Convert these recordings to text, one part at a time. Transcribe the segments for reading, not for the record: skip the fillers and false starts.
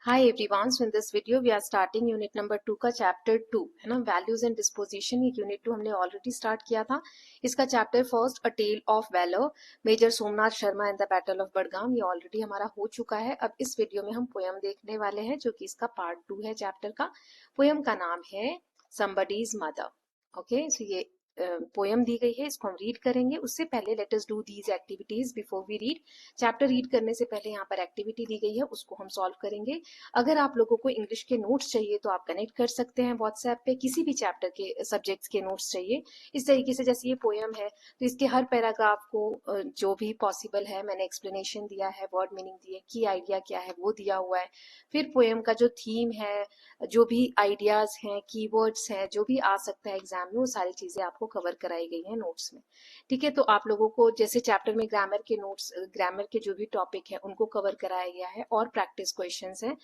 Hi everyone, so in this video we are starting unit number 2 का chapter 2 है ना, values and disposition. ये unit 2 हमने already start किया था। इसका chapter first a tale of valour major Somnath Sharma in the battle of Budgam, ये already हमारा हो चुका है। अब इस वीडियो में हम पोयम देखने वाले हैं जो कि इसका पार्ट 2 है चैप्टर का। पोयम का नाम है समबडीज मदर। ओके, सो ये पोयम दी गई है, इसको हम रीड करेंगे। उससे पहले let us do these activities before we read. Chapter read करने से पहले यहाँ पर एक्टिविटी दी गई है, उसको हम सॉल्व करेंगे। अगर आप लोगों को इंग्लिश के नोट्स चाहिए तो आप कनेक्ट कर सकते हैं व्हाट्सएप पे। किसी भी चैप्टर के सब्जेक्ट्स के नोट्स चाहिए इस तरीके से, जैसे ये पोयम है तो इसके हर पैराग्राफ को जो भी पॉसिबल है मैंने एक्सप्लेनेशन दिया है, वर्ड मीनिंग दिए, की आइडिया क्या है वो दिया हुआ है। फिर पोयम का जो थीम है, जो भी आइडियाज हैं, कीवर्ड्स हैं, जो भी आ सकता है एग्जाम में, वो सारी चीजें आपको कवर कराई गई हैं नोट्स में। ठीक है, तो आप लोगों को जैसे चैप्टर में ग्रामर के नोट्स, ग्रामर के जो भी टॉपिक है उनको कवर कराया गया है, और प्रैक्टिस क्वेश्चंस हैं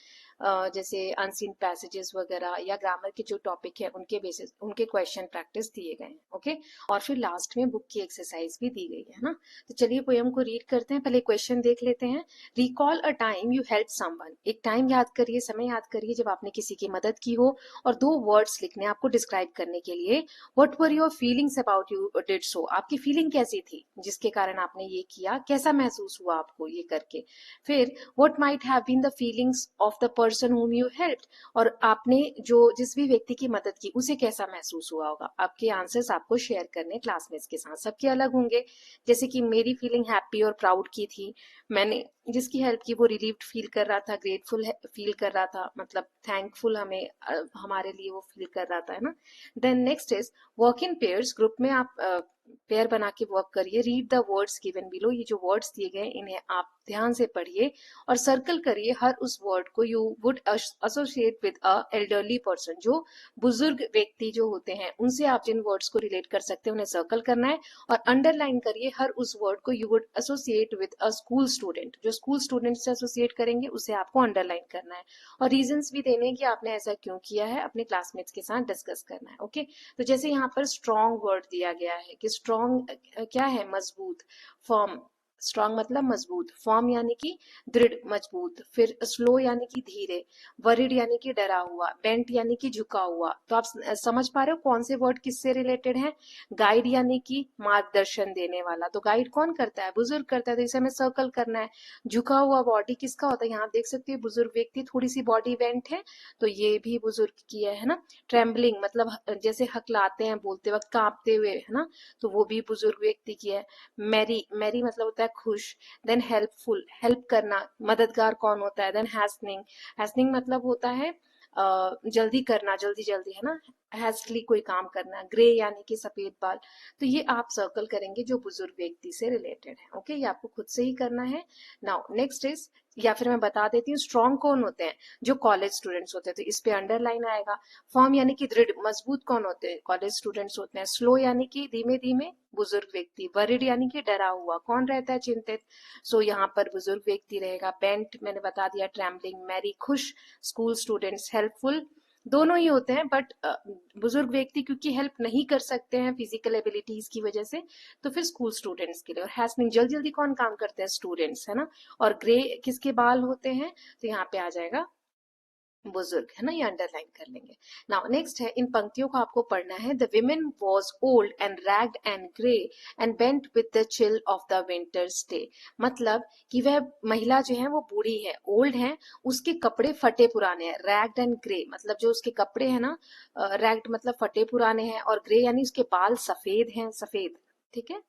जैसे अनसीन पैसेजेस वगैरह या ग्रामर के जो टॉपिक है उनके बेसिस उनके क्वेश्चन प्रैक्टिस दिए गए हैं। ओके, और फिर लास्ट में बुक की एक्सरसाइज भी दी गई है ना। तो चलिए पोयम को रीड करते हैं। पहले क्वेश्चन देख लेते हैं। Recall a time you help someone, एक टाइम याद करिए, समय याद करिए जब आपने किसी की मदद की हो, और दो वर्ड्स लिखने आपको डिस्क्राइब करने के लिए। What were your feelings about you did so, आपकी फीलिंग कैसी थी जिसके कारण आपने ये किया, कैसा महसूस हुआ आपको ये करके। फिर what might have been the feelings of the person whom you helped, और आपने जो जिस भी व्यक्ति की मदद की उसे कैसा महसूस हुआ होगा। आपके आंसर्स आपको शेयर करने क्लासमेट्स के साथ, सबके अलग होंगे। जैसे कि मेरी फीलिंग हैप्पी और प्राउड की थी, मैंने जिसकी हेल्प की वो रिलीव्ड फील कर रहा था, ग्रेटफुल फील कर रहा था, मतलब थैंकफुल हमें हमारे लिए वो फील कर रहा था, है ना। Then next is work in pairs, group में आप पेयर बना के वर्क करिए। Read the words given below, ये जो वर्ड्स दिए गए इन्हें आप ध्यान से पढ़िए और सर्कल करिए हर उस वर्ड को you would associate with a elderly person, जो बुजुर्ग व्यक्ति जो होते हैं उनसे आप जिन वर्ड्स को रिलेट कर सकते हैं उन्हें सर्कल करना है। और अंडरलाइन करिए हर उस वर्ड को you would associate with a school student, जो स्कूल स्टूडेंट से एसोसिएट करेंगे उसे आपको अंडरलाइन करना है, और रीजंस भी देने कि आपने ऐसा क्यों किया है अपने क्लासमेट्स के साथ डिस्कस करना है। ओके, तो जैसे यहाँ पर स्ट्रॉन्ग वर्ड दिया गया है कि स्ट्रॉन्ग क्या है, मजबूत, फर्म। स्ट्रॉन्ग मतलब मजबूत, फॉर्म यानी कि दृढ़ मजबूत, फिर स्लो यानी कि धीरे, वरिड यानी कि डरा हुआ, बेंट यानी कि झुका हुआ। तो आप समझ पा रहे हो कौन से वर्ड किससे रिलेटेड है। गाइड यानी कि मार्गदर्शन देने वाला, तो गाइड कौन करता है, बुजुर्ग करता है, तो इसे हमें सर्कल करना है। झुका हुआ बॉडी किसका होता है, यहाँ देख सकते हैं बुजुर्ग व्यक्ति, थोड़ी सी बॉडी बेंट है तो ये भी बुजुर्ग की है ना। ट्रेम्बलिंग मतलब जैसे हकलाते हैं बोलते वक्त, कांपते हुए, है ना, तो वो भी बुजुर्ग व्यक्ति की है। मैरी, मैरी मतलब होता है खुश। देन हेल्पफुल, हेल्प करना, मददगार कौन होता है। देन हैस्टनिंग, हैस्टनिंग मतलब होता है जल्दी करना, जल्दी जल्दी, है ना, हैस्टली कोई काम करना। ग्रे यानी कि सफेद बाल। तो ये आप सर्कल करेंगे जो बुजुर्ग व्यक्ति से रिलेटेड है। ओके, ये आपको खुद से ही करना है। नाउ नेक्स्ट इज, या फिर मैं बता देती हूँ, स्ट्रॉन्ग कौन होते हैं, जो कॉलेज स्टूडेंट्स होते हैं, तो इस पे अंडरलाइन आएगा। फॉर्म यानी कि दृढ़ मजबूत कौन होते हैं, कॉलेज स्टूडेंट्स होते हैं। स्लो यानी कि धीमे धीमे, बुजुर्ग व्यक्ति। वरिड यानी कि डरा हुआ, कौन रहता है, चिंतित, सो यहाँ पर बुजुर्ग व्यक्ति रहेगा। बेंट मैंने बता दिया, ट्रैम्बलिंग। मैरी खुश, स्कूल स्टूडेंट्स हेल्पफुल, दोनों ही होते हैं, बट बुजुर्ग व्यक्ति क्योंकि हेल्प नहीं कर सकते हैं फिजिकल एबिलिटीज की वजह से, तो फिर स्कूल स्टूडेंट्स के लिए। और हैसनिंग, जल्दी जल्दी कौन काम करते हैं, स्टूडेंट्स, है ना। और ग्रे किसके बाल होते हैं, तो यहाँ पे आ जाएगा बुजुर्ग, है ना, ये अंडरलाइन कर लेंगे। नाउ नेक्स्ट है, इन पंक्तियों को आपको पढ़ना है। The women was old and ragged and grey and bent with the chill of the winters day, मतलब कि वह महिला जो है वो बूढ़ी है, ओल्ड है, उसके कपड़े फटे पुराने हैं। रैग्ड एंड ग्रे मतलब जो उसके कपड़े हैं ना, रैग्ड मतलब फटे पुराने हैं, और ग्रे यानी उसके बाल सफेद हैं, सफेद, ठीक है,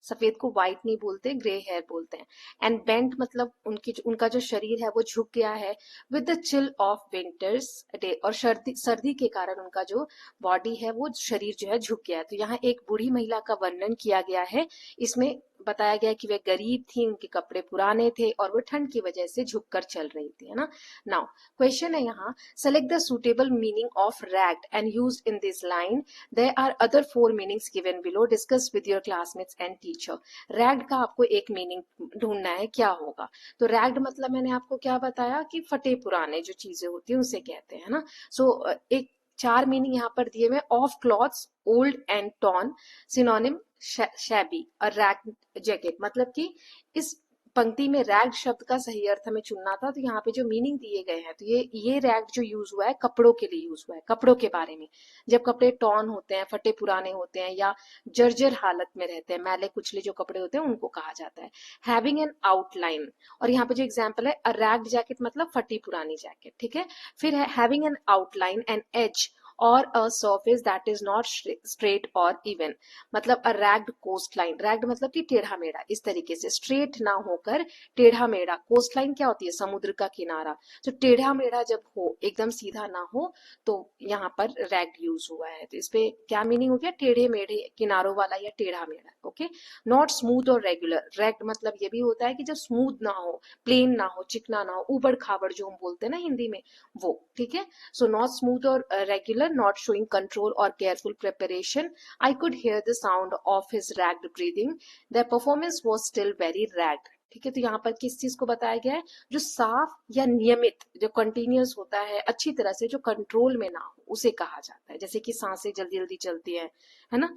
सफेद को व्हाइट नहीं बोलते, ग्रे हेयर बोलते हैं। एंड बेंट मतलब उनका जो शरीर है वो झुक गया है, with the chill of winter's day, और सर्दी सर्दी के कारण उनका जो बॉडी है वो शरीर जो है झुक गया है। तो यहाँ एक बूढ़ी महिला का वर्णन किया गया है, इसमें बताया गया कि वे गरीब थी, उनके कपड़े पुराने थे और वो ठंड की वजह से झुककर चल रही थी, है ना। नाउ क्वेश्चन है यहाँ, select the suitable meaning of ragged and used in this line, there are other 4 meanings given below, discuss with your classmates and teacher. Ragged का आपको एक मीनिंग ढूंढना है, क्या होगा। तो रैग्ड मतलब मैंने आपको क्या बताया कि फटे पुराने जो चीजें होती है उसे कहते हैं ना। सो एक 4 मीनिंग यहाँ पर दिए हुए, of clothes, old and torn, synonym shabby, और रैग जैकेट, मतलब कि इस पंक्ति में रैग्ड शब्द का सही अर्थ हमें चुनना था, तो यहाँ पे जो मीनिंग दिए गए हैं, तो ये रैग्ड जो यूज हुआ है कपड़ों के लिए यूज हुआ है, कपड़ों के बारे में। जब कपड़े टॉर्न होते हैं, फटे पुराने होते हैं या जर्जर हालत में रहते हैं, मैले कुचले जो कपड़े होते हैं उनको कहा जाता है। हैविंग एन आउटलाइन, और यहाँ पे जो एग्जाम्पल है अ रैग्ड जैकेट मतलब फटी पुरानी जैकेट, ठीक है। फिर है having an outline an edge और a surface that is not straight or even, मतलब अ रैग्ड कोस्ट लाइन, रैग्ड मतलब कि टेढ़ा मेढ़ा, इस तरीके से स्ट्रेट ना होकर टेढ़ा मेढ़ा। कोस्ट लाइन क्या होती है? समुद्र का किनारा। तो टेढ़ा मेढ़ा जब हो, एकदम सीधा ना हो, तो यहाँ पर रैग्ड यूज हुआ है। तो इस पे क्या मीनिंग हो गया? टेढ़े मेढ़े किनारों वाला या टेढ़ा मेढ़ा। ओके, नॉट स्मूथ और रेगुलर, रैग्ड मतलब ये भी होता है कि जब स्मूथ ना हो, प्लेन ना हो, चिकना ना हो, उबड़ खाबड़ जो हम बोलते हैं ना हिंदी में, वो, ठीक है। सो नॉट स्मूथ और regular, not showing control or careful preparation. I could hear the sound of his ragged breathing. Their performance was still very ragged. ठीक है, तो यहाँ पर किस चीज को बताया गया है? जो साफ या नियमित, जो कंटिन्यूअस होता है, अच्छी तरह से, जो कंट्रोल में ना हो, उसे कहा जाता है। जैसे कि सांसें जल्दी जल्दी चलती है ना,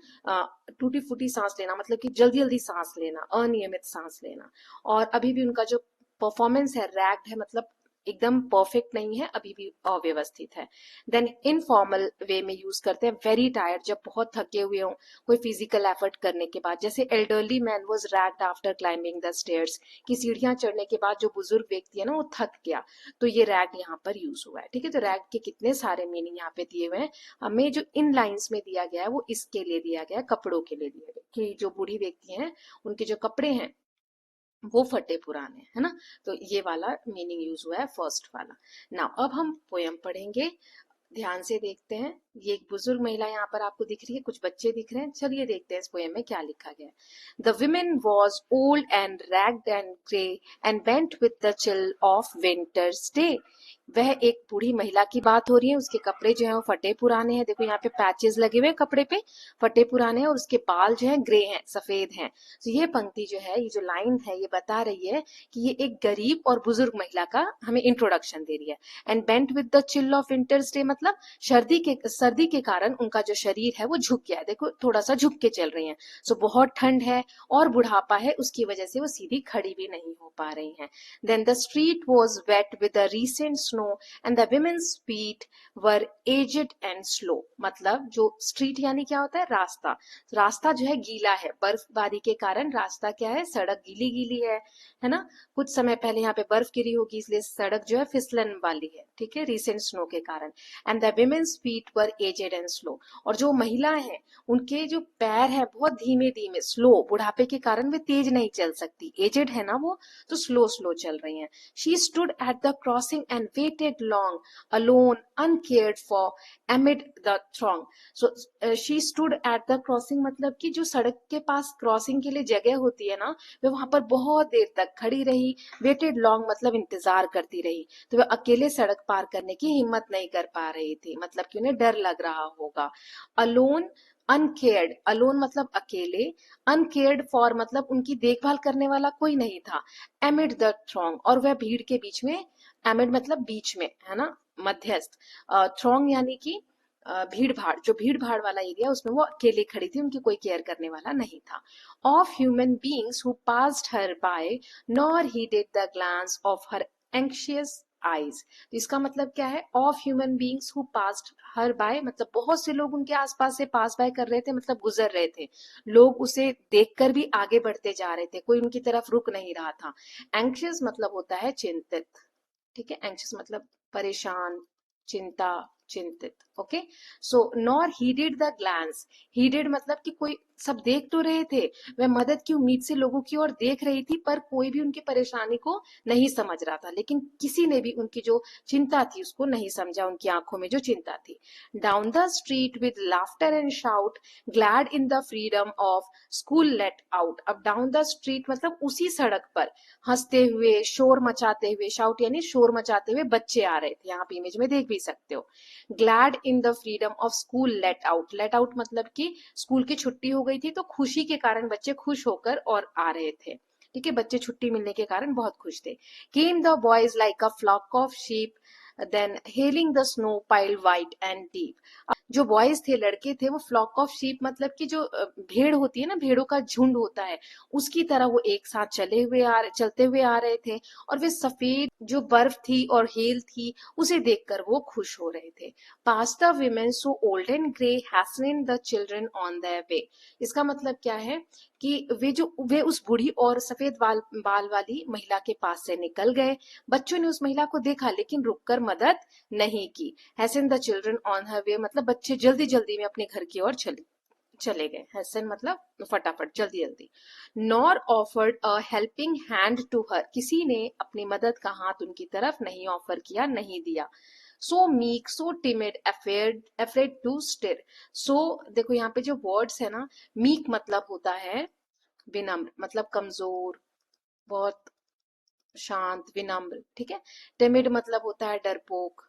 टूटी फूटी सांस लेना मतलब कि जल्दी जल्दी सांस लेना, अनियमित सांस लेना। और अभी भी उनका जो परफॉर्मेंस है रैग्ड है, मतलब एकदम परफेक्ट नहीं है, अभी भी अव्यवस्थित है। देन इनफॉर्मल वे में यूज करते हैं वेरी टायर्ड, जब बहुत थके हुए हों कोई फिजिकल एफर्ट करने के बाद। जैसे elderly man was ragged after climbing the stairs, कि सीढ़ियां चढ़ने के बाद जो बुजुर्ग व्यक्ति है ना वो थक गया, तो ये रैग्ड यहाँ पर यूज हुआ है। ठीक है, तो रैग्ड के कितने सारे मीनिंग यहाँ पे दिए हुए हैं। हमें जो इन लाइन्स में दिया गया है वो इसके लिए दिया गया है, कपड़ों के लिए दिया गया, कि जो बूढ़ी व्यक्ति हैं उनके जो कपड़े हैं वो फटे पुराने, है ना। तो ये वाला मीनिंग यूज हुआ है फर्स्ट वाला। नाउ अब हम पोयम पढ़ेंगे, ध्यान से देखते हैं। ये एक बुजुर्ग महिला यहाँ पर आपको दिख रही है, कुछ बच्चे दिख रहे हैं। चलिए देखते हैं इस पोयम में क्या लिखा गया है। The women was old and ragged and grey and bent with the chill of winter's day. वह एक बूढ़ी महिला की बात हो रही है, उसके कपड़े जो है वो फटे पुराने हैं। देखो यहाँ पे पैचेस लगे हुए हैं कपड़े पे, फटे पुराने हैं, और उसके बाल जो है ग्रे हैं, सफेद हैं। तो ये पंक्ति जो है, ये जो लाइन है, ये बता रही है कि ये एक गरीब और बुजुर्ग महिला का हमें इंट्रोडक्शन दे रही है। And bent with the chill of winter's day मतलब सर्दी के कारण उनका जो शरीर है वो झुक गया है। देखो थोड़ा सा झुक के चल रही हैं। सो बहुत ठंड है और बुढ़ापा है, उसकी वजह से वो सीधी खड़ी भी नहीं हो पा रही हैं। Then the street was wet with the recent snow and the women's feet were aged and slow, मतलब जो स्ट्रीट यानी क्या होता है? रास्ता। रास्ता जो है गीला है, बर्फबारी के कारण रास्ता क्या है? सड़क गीली गीली है ना। कुछ समय पहले यहाँ पे बर्फ गिरी होगी, इसलिए सड़क जो है फिसलन वाली है, ठीक है, रिसेंट स्नो के कारण। And the women's feet were aged and slow, और जो महिला है उनके जो पैर है बहुत धीमे धीमे, स्लो, बुढ़ापे के कारण वे तेज नहीं चल सकती, एजेड है ना वो, तो स्लो स्लो चल रही हैं। She stood at the crossing and waited long alone uncared for amid the throng. So she stood at the crossing मतलब कि जो सड़क के पास क्रॉसिंग के लिए जगह होती है ना, वे वहां पर बहुत देर तक खड़ी रही। वेटेड लॉन्ग मतलब इंतजार करती रही, तो वे अकेले सड़क पार करने की हिम्मत नहीं कर पा रही थी, मतलब कि उन्हें डर लग रहा होगा। अलोन अनकेयर्ड, अलोन मतलब अकेले, अनकेयर्ड फॉर मतलब उनकी देखभाल करने वाला कोई नहीं था। एमिड द थ्रॉन्ग, और वह भीड़ के बीच में, एमिड मतलब बीच में, है ना, मध्यस्थ, थ्रॉन्ग यानी कि भीड़ भाड़, जो भीड़ भाड़ वाला एरिया उसमें वो अकेले खड़ी थी, उनकी कोई केयर करने वाला नहीं था। Of human beings who passed her by nor heeded the glance of her anxious eyes। तो इसका मतलब क्या है? Of human beings who passed her by मतलब बहुत से लोग उनके आसपास से पास बाय कर रहे थे, मतलब गुजर रहे थे। लोग उसे देखकर भी आगे बढ़ते जा रहे थे, कोई उनकी तरफ रुक नहीं रहा था। एंक्शियस मतलब होता है चिंतित, ठीक है, एंक्शियस मतलब परेशान, चिंता, चिंतित। Okay, so nor heeded the glance, heeded मतलब कि कोई, सब देख तो रहे थे, वह मदद की उम्मीद से लोगों की ओर देख रही थी, पर कोई भी उनकी परेशानी को नहीं समझ रहा था, लेकिन किसी ने भी उनकी जो चिंता थी उसको नहीं समझा, उनकी आंखों में जो चिंता थी। Down the street with laughter and shout glad in the freedom of school let out. अब डाउन द स्ट्रीट मतलब उसी सड़क पर हंसते हुए, शोर मचाते हुए, शाउट यानी शोर मचाते हुए बच्चे आ रहे थे, यहाँ पे इमेज में देख भी सकते हो। Glad in the freedom of school let out, let out मतलब कि स्कूल की छुट्टी हो गई थी, तो खुशी के कारण बच्चे खुश होकर और आ रहे थे, ठीक है, बच्चे छुट्टी मिलने के कारण बहुत खुश थे। Came the boys like a flock of sheep then hailing the snow piled white and deep. जो बॉयज थे, लड़के थे, वो फ्लॉक ऑफ शीप मतलब कि जो भेड़ होती है ना, भेड़ों का झुंड होता है, उसकी तरह वो एक साथ चलते हुए आ रहे थे। और वे सफेद जो बर्फ थी और हेल थी उसे देखकर वो खुश हो रहे थे। Pass the women so old and grey hastening the children on their way. इसका मतलब क्या है कि वे उस बूढ़ी और सफेद बाल वाली महिला के पास से निकल गए। बच्चों ने उस महिला को देखा लेकिन रुककर मदद नहीं की। Hasten the children on her way मतलब बच्चे जल्दी जल्दी में अपने घर की ओर चले गए। हैसन मतलब फटाफट, जल्दी जल्दी। Nor offered a helping hand to her, किसी ने अपनी मदद का हाथ उनकी तरफ नहीं ऑफर किया, नहीं दिया। So meek so timid afraid to stir. So देखो यहाँ पे जो वर्ड्स है ना, मीक मतलब होता है विनम्र, मतलब कमजोर, बहुत शांत, विनम्र, ठीक है। टिमिड मतलब होता है डरपोक,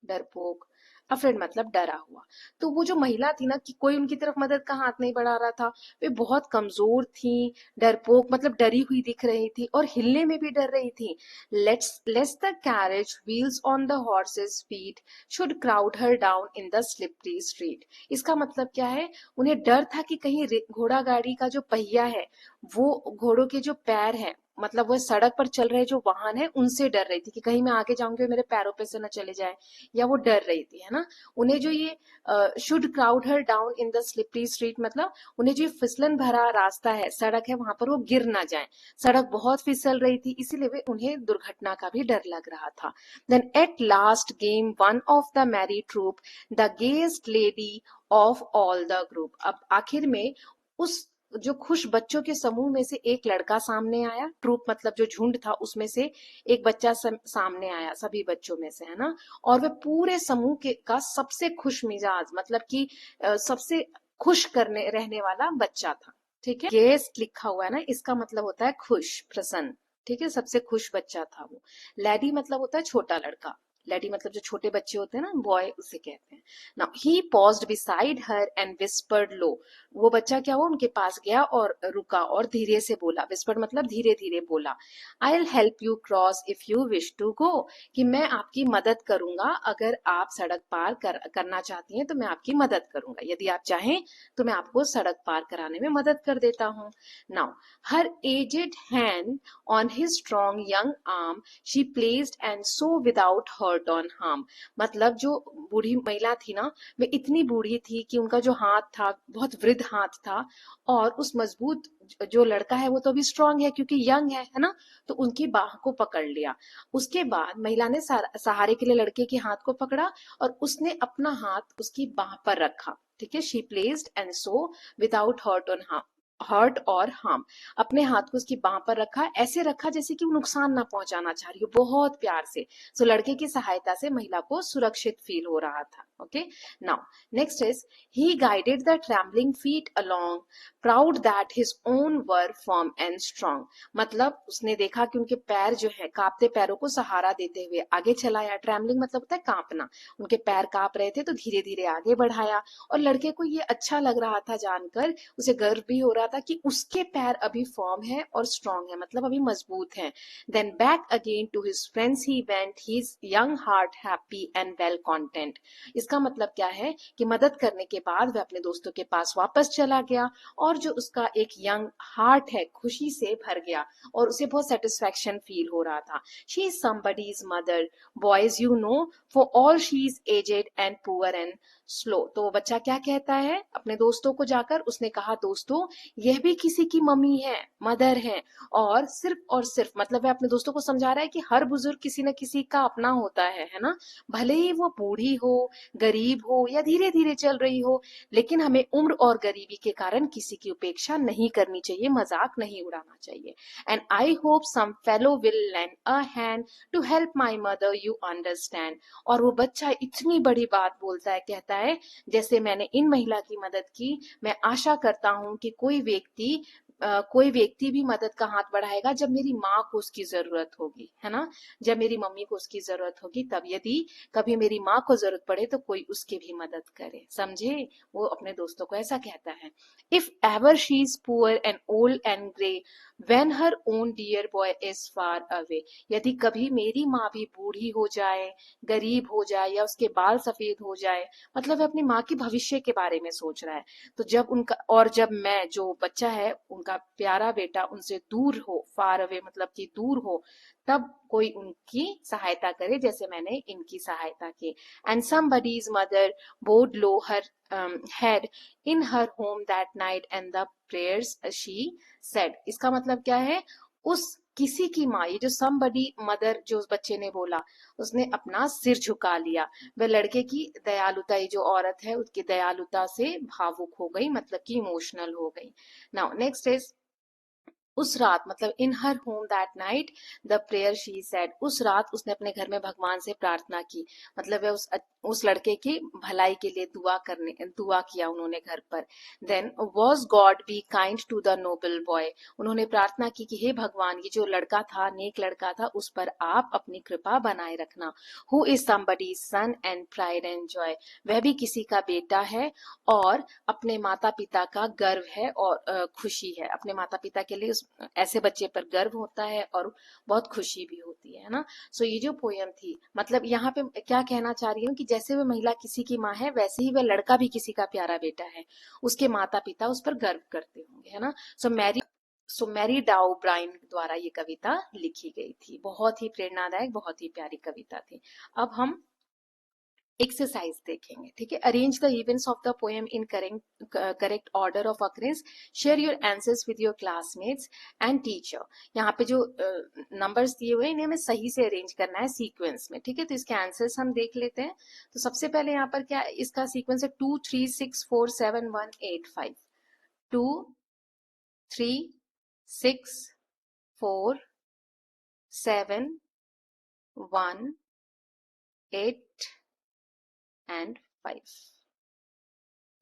डरपोक। अफ्रेड मतलब डरा हुआ। तो वो जो महिला थी ना, कि कोई उनकी तरफ मदद का हाथ नहीं बढ़ा रहा था, वे बहुत कमजोर थी, डरपोक मतलब डरी हुई दिख रही थी और हिलने में भी डर रही थी। Let's the carriage wheels on the horses feet should crowd her down in the slippery street. इसका मतलब क्या है, उन्हें डर था कि कहीं घोड़ा गाड़ी का जो पहिया है, वो घोड़ों के जो पैर है, मतलब वो सड़क पर चल रहे जो वाहन है, उनसे डर रही थी कि कहीं मैं आगे जाऊंगी मेरे पैरों पे से न चले जाए, या वो डर रही थी, है ना। उन्हें जो ये should crowd her down in the slippery street मतलब उन्हें जो फिसलन भरा रास्ता है, सड़क है, वहां पर वो गिर ना जाए। सड़क बहुत फिसल रही थी, इसीलिए वे उन्हें दुर्घटना का भी डर लग रहा था। Then at last came one of the merry troop the gayest laddie of all the group. अब आखिर में उस जो खुश बच्चों के समूह में से एक लड़का सामने आया। ट्रूप मतलब जो झुंड था उसमें से एक बच्चा सामने आया, सभी बच्चों में से, है ना। और वह पूरे समूह के का सबसे खुश मिजाज मतलब कि सबसे खुश करने रहने वाला बच्चा था, ठीक है। गेस्ट लिखा हुआ है ना, इसका मतलब होता है खुश, प्रसन्न, ठीक है। सबसे खुश बच्चा था वो। लैडी मतलब होता है छोटा लड़का, लैडी मतलब जो छोटे बच्चे होते हैं ना, बॉय, उसे कहते हैं। Now he paused beside her and whispered low. वो बच्चा क्या हुआ, उनके पास गया और रुका और धीरे से बोला। विस्पर्ड मतलब धीरे धीरे बोला। I will help you cross if you wish to go, कि मैं आपकी मदद करूंगा, अगर आप सड़क पार करना चाहती हैं तो मैं आपकी मदद करूंगा, यदि आप चाहें तो मैं आपको सड़क पार कराने में मदद कर देता हूँ। Now her aged hand on his strong young arm she placed and so without hurt on harm. मतलब जो बूढ़ी महिला थी ना, वे इतनी बूढ़ी थी कि उनका जो हाथ था बहुत वृद्ध हाथ था, और उस मजबूत जो लड़का है वो तो अभी स्ट्रांग है क्योंकि यंग है ना, तो उनकी बाह को पकड़ लिया। उसके बाद महिला ने सहारे के लिए लड़के के हाथ को पकड़ा और उसने अपना हाथ उसकी बाह पर रखा, ठीक है। She placed and so without hurt और हार्म, अपने हाथ को उसकी बाह पर रखा, ऐसे रखा जैसे कि वो नुकसान ना पहुंचाना चाह रही हो, बहुत प्यार से। सो लड़के की सहायता से महिला को सुरक्षित फील हो रहा था। Okay, now next is he guided the trembling feet along proud that his own were firm and strong. मतलब उसने देखा कि उनके पैर जो है, कांपते पैरों को सहारा देते हुए आगे चलाया। ट्रैम्बलिंग मतलब होता है कांपना, उनके पैर कांप रहे थे तो धीरे धीरे आगे बढ़ाया। और लड़के को ये अच्छा लग रहा था जानकर, उसे गर्व भी हो रहा था कि उसके पैर अभी फर्म है और स्ट्रांग है, मतलब अभी मजबूत है। Then back again to his friends he went, his young heart happy and well content. इसका मतलब क्या है कि मदद करने के बाद वह अपने दोस्तों के पास वापस चला गया और जो उसका एक यंग हार्ट है खुशी से भर गया और उसे बहुत सेटिस्फैक्शन फील हो रहा था। शी इज somebody's मदर, boys you know, for all she is aged and poor and slow. तो वो बच्चा क्या कहता है अपने दोस्तों को जाकर, उसने कहा दोस्तों यह भी किसी की मम्मी है, मदर है, और सिर्फ मतलब वह अपने दोस्तों को समझा रहा है कि हर बुजुर्ग किसी न किसी का अपना होता है ना। भले ही वो बूढ़ी हो, गरीब हो या धीरे धीरे चल रही हो, लेकिन हमें उम्र और गरीबी के कारण किसी की उपेक्षा नहीं करनी चाहिए, मजाक नहीं उड़ाना चाहिए। And I hope some fellow will lend a hand to help my mother, you understand. और वो बच्चा इतनी बड़ी बात बोलता है, कहता है जैसे मैंने इन महिला की मदद की, मैं आशा करता हूं कि कोई व्यक्ति कोई व्यक्ति भी मदद का हाथ बढ़ाएगा जब मेरी माँ को उसकी जरूरत होगी, है ना, जब मेरी मम्मी को उसकी जरूरत होगी तब। यदि कभी मेरी माँ को जरूरत पड़े तो कोई उसकी भी मदद करे, समझे, वो अपने दोस्तों को ऐसा कहता है। If ever she is poor and old and grey when her own dear boy is far away, यदि कभी मेरी माँ भी बूढ़ी हो जाए, गरीब हो जाए या उसके बाल सफेद हो जाए, मतलब वह अपनी माँ के भविष्य के बारे में सोच रहा है, तो जब उनका, और जब मैं जो बच्चा है उनका प्यारा बेटा उनसे दूर हो, फार अवे मतलब कि दूर हो, तब कोई उनकी सहायता करे जैसे मैंने इनकी सहायता की। And somebody's mother bowed low her head in her home that night and the prayers she said। इसका मतलब क्या है, उस किसी की माँ, ये जो somebody मदर जो उस बच्चे ने बोला, उसने अपना सिर झुका लिया, वह लड़के की दयालुता, ये जो औरत है उसकी दयालुता से भावुक हो गई, मतलब कि इमोशनल हो गई। नाउ नेक्स्ट इज, उस रात मतलब in her home that night the prayer she said, उस रात उसने अपने घर में भगवान से प्रार्थना की, मतलब वह उस लड़के की भलाई के लिए दुआ किया उन्होंने घर पर। Then was God be kind to the noble boy, उन्होंने प्रार्थना की कि हे भगवान, ये जो लड़का था, नेक लड़का था, उस पर आप अपनी कृपा बनाए रखना। Who is somebody's son and pride and joy, वह भी किसी का बेटा है और अपने माता पिता का गर्व है और खुशी है, अपने माता पिता के लिए ऐसे बच्चे पर गर्व होता है और बहुत खुशी भी होती है ना। सो ये जो पोयम थी, मतलब यहाँ पे क्या कहना चाह रही हूँ कि जैसे वह महिला किसी की माँ है, वैसे ही वह लड़का भी किसी का प्यारा बेटा है, उसके माता पिता उस पर गर्व करते होंगे, है ना। सो मैरी डाउ ब्राइन द्वारा ये कविता लिखी गई थी, बहुत ही प्रेरणादायक, बहुत ही प्यारी कविता थी। अब हम एक्सरसाइज देखेंगे, ठीक है। Arrange the events of the poem in correct order of occurrence, share your answers with your classmates and teacher. यहाँ पे जो नंबर्स दिए हुए हैं इन्हें हमें सही से अरेंज करना है सीक्वेंस में, ठीक है। तो इसके आंसर्स हम देख लेते हैं। तो सबसे पहले यहाँ पर क्या इसका सीक्वेंस है, 2 3 6 4 7 1 8 5, 2 3 6 4 7 1 8 एंड 5,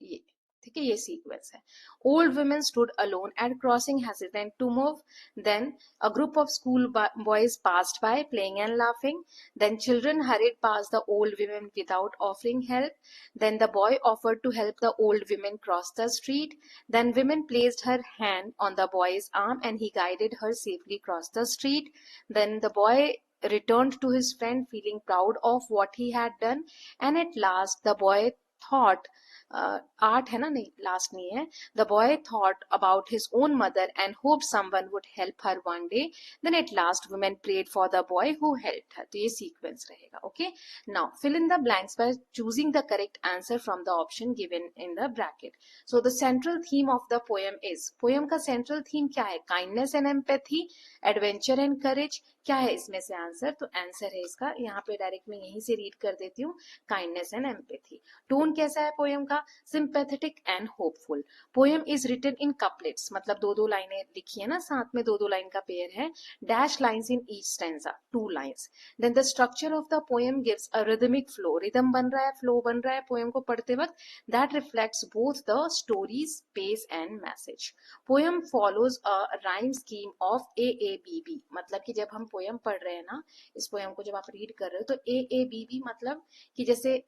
ये ठीक है, ये सीक्वेंस है। Old women stood alone at crossing, hesitant to move, then a group of school boys passed by playing and laughing, then children hurried pass the old women without offering help, then the boy offered to help the old women cross the street, then women placed her hand on the boy's arm and he guided her safely across the street, then the boy returned to his friend feeling proud of what he had done, and at last the boy thought, आर्ट है ना, नहीं last नहीं है, the boy thought about his own mother and hope someone would help her one day, then at last women prayed for the boy who helped her. तो ये sequence रहेगा, okay. Now fill in the blanks by choosing the correct answer from the option given in the bracket. So the central theme of the poem is, poem का central theme क्या है, kindness and empathy, adventure and courage. क्या है इसमें से answer, तो answer है इसका, यहाँ पे डायरेक्ट मैं यहीं से रीड कर देती हूँ, काइंडनेस एंड एम्पैथी। टोन कैसा है पोएम का, sympathetic and hopeful. Poem is written in couplets, मतलब दो दो लाइनें लिखी है ना, साथ में दो दो लाइन का पेयर है, dash lines in each stanza, 2 lines. Then the structure of the poem gives a rhythmic flow, rhythm बन रहा है, फ्लो बन रहा है पोएम को पढ़ते वक्त, that reflects both the story's pace and message. Poem follows a rhyme scheme of AABB, मतलब कि जब हम पोएम पढ़ रहे हैं ना, इस पोएम को जब आप रीड कर रहे हो तो AABB मतलब कि जैसे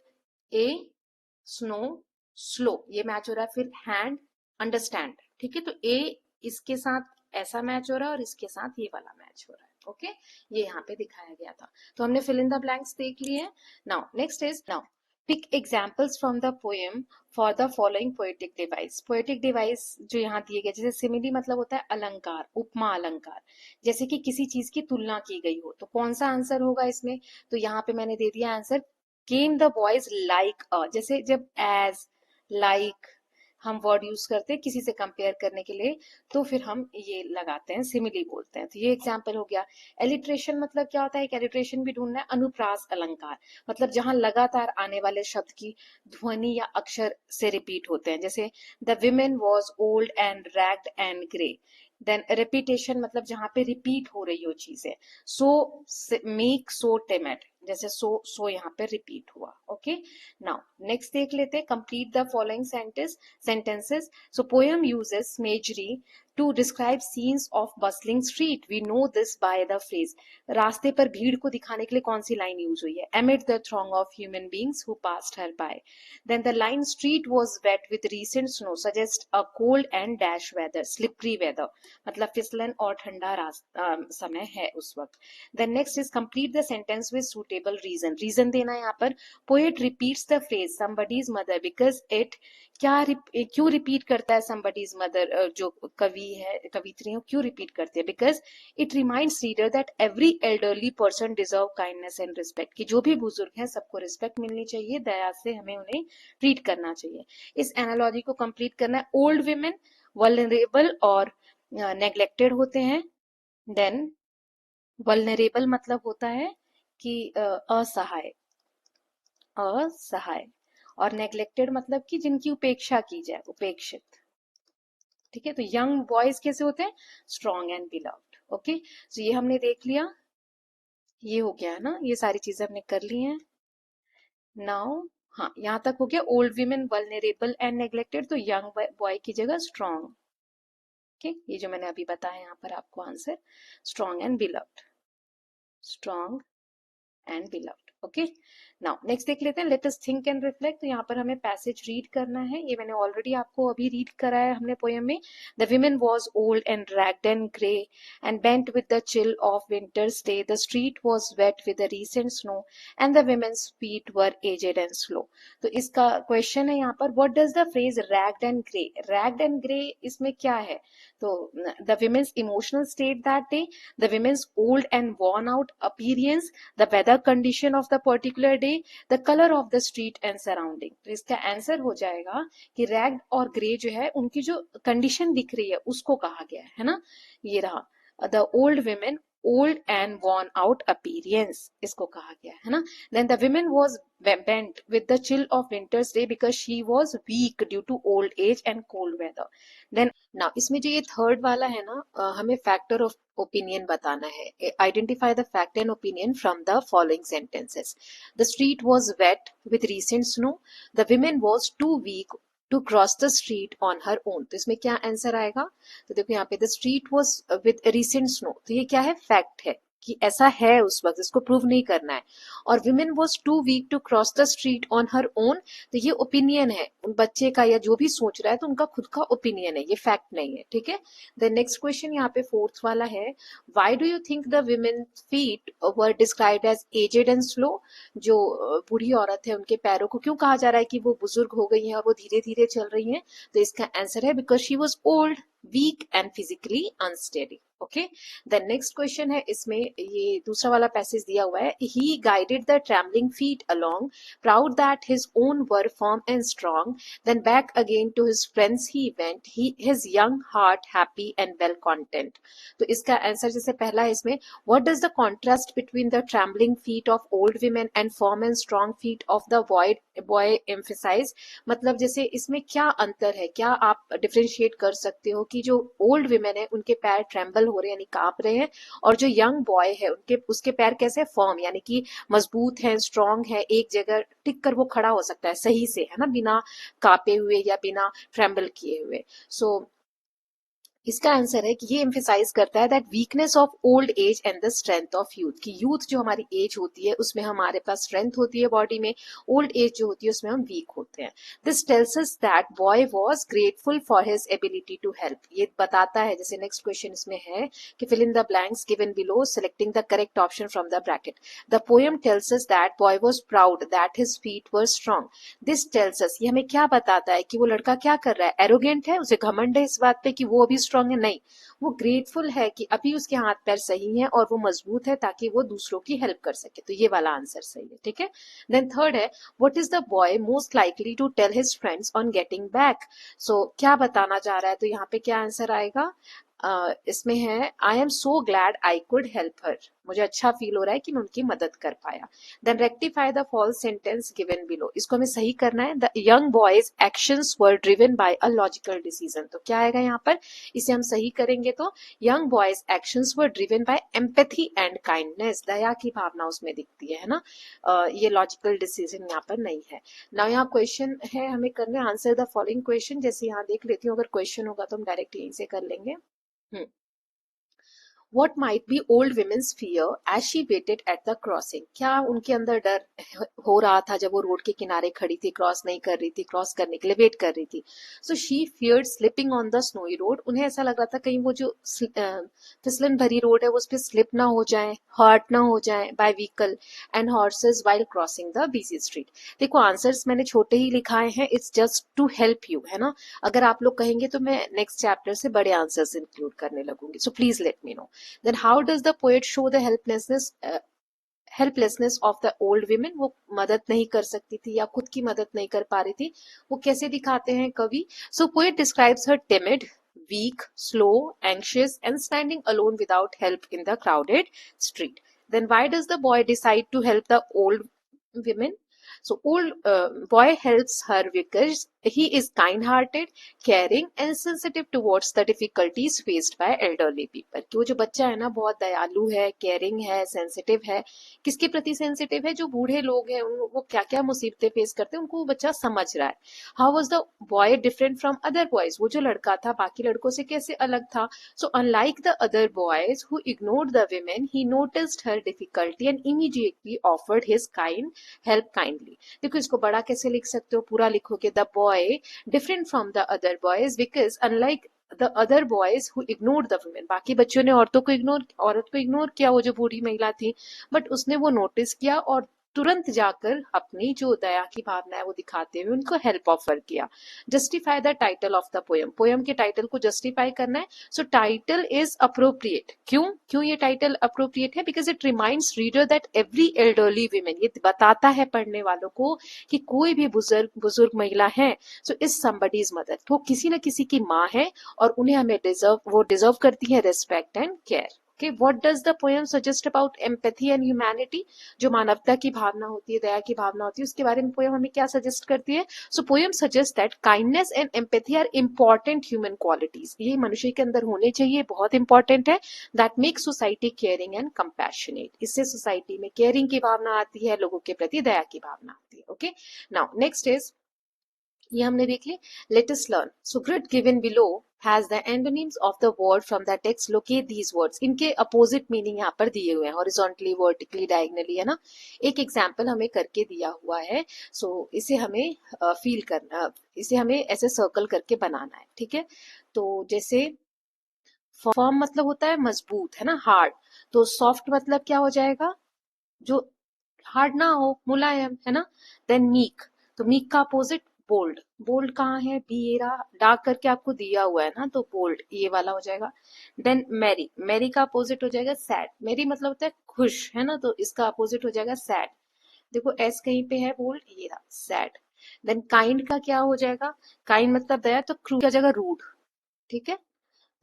ए स्नो स्लो, ये मैच हो रहा है, फिर हैंड अंडरस्टैंड, ठीक है, तो ए इसके साथ ऐसा मैच हो रहा है और इसके साथ ये वाला मैच हो रहा है, ओके। ये यहाँ पे दिखाया गया था, तो हमने फिल इन द ब्लैंक्स देख लिए। Now next is, now pick examples from the poem for the following poetic device. Poetic device जो यहाँ दिए गए, जैसे सिमिली मतलब होता है अलंकार, उपमा अलंकार, जैसे कि किसी चीज की तुलना की गई हो, तो कौन सा आंसर होगा इसमें, तो यहाँ पे मैंने दे दिया answer, came the boys like अ, जैसे जब एज लाइक हम वर्ड यूज करते हैं किसी से कंपेयर करने के लिए, तो फिर हम ये लगाते हैं, सिमिली बोलते हैं, तो ये एग्जाम्पल हो गया। एलिट्रेशन मतलब क्या होता है, एक एलिट्रेशन भी ढूंढना है, अनुप्रास अलंकार, मतलब जहां लगातार आने वाले शब्द की ध्वनि या अक्षर से रिपीट होते हैं, जैसे the women was old and ragged and grey. Then repetition मतलब जहां पे रिपीट हो रही हो चीजें, सो मेक सो टेमेट, जैसे सो यहाँ पे रिपीट हुआ, ओके। नाउ नेक्स्ट देख लेते हैं, complete the following sentences. So poem uses imagery to describe scenes of bustling street, we know this by the phrase. रास्ते पर भीड़ को दिखाने के लिए कौन सी लाइन यूज हुई है? amid the throng of human beings who passed her by. Then the line street was wet with recent snow suggests a cold and dash weather, slippery weather, मतलब फिसलन और ठंडा समय है उस वक्त। Then next is complete the sentence with suitable reason. Reason देना है यहाँ पर, poet repeats the phrase somebody's mother because it, क्यों रिपीट करता है somebody's mother, जो कवि है कवित्री है क्यों रिपीट करते हैं? Because it reminds reader that every elderly person deserve kindness and respect, कि जो भी बुजुर्ग हैं सबको रिस्पेक्ट मिलनी चाहिए, दया से हमें उन्हें ट्रीट करना चाहिए। इस एनालॉजी को कंप्लीट करना है। ओल्ड विमेन वल्नरेबल और नेग्लेक्टेड होते हैं। देन वल्नरेबल मतलब होता है कि असहाय, और नेग्लेक्टेड मतलब कि जिनकी उपेक्षा की जाए, उपेक्षित। ठीक है, तो यंग बॉयज कैसे होते हैं? Strong and beloved. ओके, तो ये हमने देख लिया, ये हो गया है ना, ये सारी चीजें हमने कर ली हैं। नाउ हाँ, यहाँ तक हो गया। Old women vulnerable and neglected, तो यंग बॉय की जगह स्ट्रॉन्ग। ओके, ये जो मैंने अभी बताया यहाँ पर आपको answer, strong and beloved, strong and beloved. Okay, now next देख लेते हैं, let us think and reflect. तो यहाँ पर हमें पैसेज रीड करना है, ये मैंने ऑलरेडी आपको अभी रीड कराया हमने पोएम में। The women was old and ragged and grey and bent with the chill of winter's day, the street was wet with the recent snow and the women's feet were aged and slow. तो इसका question है यहाँ पर, what does the phrase ragged and grey? Ragged and grey इसमें क्या है? तो the women's emotional state that day, the women's old and worn out appearance, the weather condition of the particular day, the color of the street and surrounding। तो इसका answer हो जाएगा कि ragged और ग्रे जो है उनकी जो कंडीशन दिख रही है उसको कहा गया है ना, ये रहा। The old women old and worn out appearance, इसको कहा गया है ना। then the women was bent with the chill of winter's day because she was weak due to old age and cold weather। then now इसमें जो ये third वाला है ना, हमें फैक्टर ऑफ ओपिनियन बताना है। Identify the fact and opinion from the following sentences. The street was wet with recent snow, the women was too weak to cross the street on her own. तो इसमें क्या answer आएगा? तो देखो यहाँ पे the street was with recent snow, तो ये क्या है? फैक्ट है कि ऐसा है उस वक्त, इसको प्रूव नहीं करना है। और women was too weak to cross the street on her own, तो ये ओपिनियन है उन बच्चे का या जो भी सोच रहा है, तो उनका खुद का ओपिनियन है, ये फैक्ट नहीं है। ठीक है, द नेक्स्ट क्वेश्चन यहाँ पे फोर्थ वाला है, why do you think the women feet were described as aged and slow? जो बूढ़ी औरत है उनके पैरों को क्यों कहा जा रहा है कि वो बुजुर्ग हो गई हैं और वो धीरे धीरे चल रही हैं? तो इसका आंसर है because she was old, weak and physically unsteady. Okay, the next question है, इसमें ये दूसरा वाला पैसेज दिया हुआ है, he guided the travelling feet along, proud that his own were firm and strong, then back again to his friends he went, his young heart happy and well content. तो इसका आंसर जैसे पहला है इसमें, what does the contrast between the travelling feet of old women and firm and strong feet of the boy emphasize? मतलब जैसे इसमें क्या अंतर है, क्या आप डिफरेंशिएट कर सकते हो कि जो ओल्ड विमेन है उनके पैर ट्रेम्बल हो रहे हैं यानी कांप रहे हैं, और जो यंग बॉय है उसके पैर कैसे फर्म यानी कि मजबूत है, स्ट्रांग है, एक जगह टिक कर वो खड़ा हो सकता है सही से, है ना, बिना कांपे हुए या बिना ट्रेम्बल किए हुए। सो इसका आंसर है कि ये एम्फेसाइज करता है that weakness of old age and the strength of youth, कि यूथ जो हमारी एज होती है उसमें हमारे पास स्ट्रेंथ होती है बॉडी में, ओल्ड एज जो होती है उसमें हम वीक होते हैं। This tells us that boy was grateful for his ability to help. ये बताता है, जैसे नेक्स्ट क्वेश्चन इसमें है कि fill in the blanks given below selecting the correct option from the bracket. The poem tells us that boy was proud that his feet were strong. This tells us, ये हमें क्या बताता है कि वो लड़का क्या कर रहा है? एरोगेंट है, उसे घमंड है इस बात पे कि वो अभी स्ट्रांग है? नहीं, वो ग्रेटफुल है कि अभी उसके हाथ पैर सही हैं और वो मजबूत है ताकि वो दूसरों की हेल्प कर सके। तो ये वाला आंसर सही है। ठीक है, देन थर्ड है, what is the boy most likely to tell his friends on getting back? So क्या बताना चाह रहा है? तो यहाँ पे क्या आंसर आएगा? इसमें है I am so glad I could help her, मुझे अच्छा फील हो रहा है कि मैं उनकी मदद कर पाया। Then rectify the false sentence given below, इसको हमें सही करना है। The young boy's actions were driven by a logical decision, तो क्या आएगा यहाँ पर, इसे हम सही करेंगे तो young boy's actions were driven by empathy and kindness, दया की भावना उसमें दिखती है ना। ये लॉजिकल डिसीजन यहाँ पर नहीं है। नाउ यहाँ क्वेश्चन है हमें करने, आंसर द फॉलोइंग क्वेश्चन, जैसे यहाँ देख लेती हूँ, अगर क्वेश्चन होगा तो हम डायरेक्ट यहीं से कर लेंगे। What might be old women's fear as she waited at the crossing? क्या उनके अंदर डर हो रहा था जब वो रोड के किनारे खड़ी थी, क्रॉस नहीं कर रही थी, क्रॉस करने के लिए वेट कर रही थी। So she feared slipping on the snowy road. उन्हें ऐसा लग रहा था कहीं वो जो फिसलन भरी रोड है वो उस पर स्लिप ना हो जाए, हर्ट ना हो जाए by vehicle and horses while crossing the busy street. देखो आंसर्स मैंने छोटे ही लिखाए हैं, it's just to help you, है ना। अगर आप लोग कहेंगे तो मैं नेक्स्ट चैप्टर से बड़े आंसर्स इंक्लूड करने लगूंगी, so please let me know. Then how does the poet show the helplessness of the old women? वो मदद नहीं कर सकती थी या खुद की मदद नहीं कर पा रही थी, वो कैसे दिखाते हैं कवि? So poet describes her timid, weak, slow, anxious and standing alone without help in the crowded street. Then why does the boy decide to help the old women? So old boy helps her because he is kind hearted, caring and sensitive towards the difficulties faced by elderly people. कि वो जो बच्चा है ना बहुत दयालु है, caring है, सेंसिटिव है। किसके प्रति सेंसिटिव है? जो बूढ़े लोग हैं वो क्या क्या मुसीबतें फेस करते हैं उनको वो बच्चा समझ रहा है। How was the boy different from other boys? वो जो लड़का था बाकी लड़कों से कैसे अलग था? So unlike the other boys who ignored the women, he noticed her difficulty and immediately offered his kind help kindly. देखो इसको बड़ा कैसे लिख सकते हो, पूरा लिखोगे the boy different from the other boys because unlike the other boys who ignored the women, बाकी बच्चों ने औरत को इग्नोर किया, वो जो बूढ़ी महिला थी, बट उसने वो नोटिस किया और तुरंत जाकर अपनी जो दया की भावना है वो दिखाते हुए उनको हेल्प ऑफर किया। Justify the title of the poem, poem के टाइटल को जस्टिफाई करना है। सो टाइटल इज अप्रोप्रिएट, क्यों क्यों ये टाइटल अप्रोप्रिएट है? Because it reminds reader that every elderly women, ये बताता है पढ़ने वालों को कि कोई भी बुजुर्ग महिला है सो इज समबडीज मदर, वो किसी न किसी की माँ है और उन्हें हमें वो डिजर्व करती है respect and care. Okay, what does the poem suggest about empathy and humanity? जो मानवता की भावना होती है, दया की भावना होती है, उसके बारे में पोयम हमें क्या सजेस्ट करती है? So poem suggest that kindness and empathy are important human qualities, ये मनुष्य के अंदर होने चाहिए, बहुत इंपॉर्टेंट है। That make society caring and compassionate, इससे सोसाइटी में केयरिंग की भावना आती है, लोगों के प्रति दया की भावना आती है। ओके, नाउ नेक्स्ट इज, ये हमने देख ली। Let us learn. So grid given below has the antonyms of the word from the text. Locate these words. इनके अपोजिट मीनिंग यहाँ पर दिए हुए हैं, हॉरिजॉन्टली, वर्टिकली, डायगनली, है ना। एक एग्जाम्पल हमें करके दिया हुआ है, सो इसे हमें फील करना, इसे हमें ऐसे सर्कल करके बनाना है, ठीक है। तो जैसे फर्म मतलब होता है मजबूत, है ना, हार्ड। तो सॉफ्ट मतलब क्या हो जाएगा? जो हार्ड ना हो, मुलायम, है ना। देन मीक, तो मीक का अपोजिट बोल्ड, बोल्ड कहाँ है? बी एरा डार्क करके आपको दिया हुआ है ना, तो बोल्ड ये वाला हो जाएगा। देन मैरी, मैरी का अपोजिट हो जाएगा सैड, मैरी मतलब होता है खुश, है ना, तो इसका अपोजिट हो जाएगा सैड। देखो एस कहीं पे है, बोल्ड, ये रहा सैड। देन काइंड का क्या हो जाएगा? काइंड मतलब दया, तो क्रू क्या जगह रूड, ठीक है,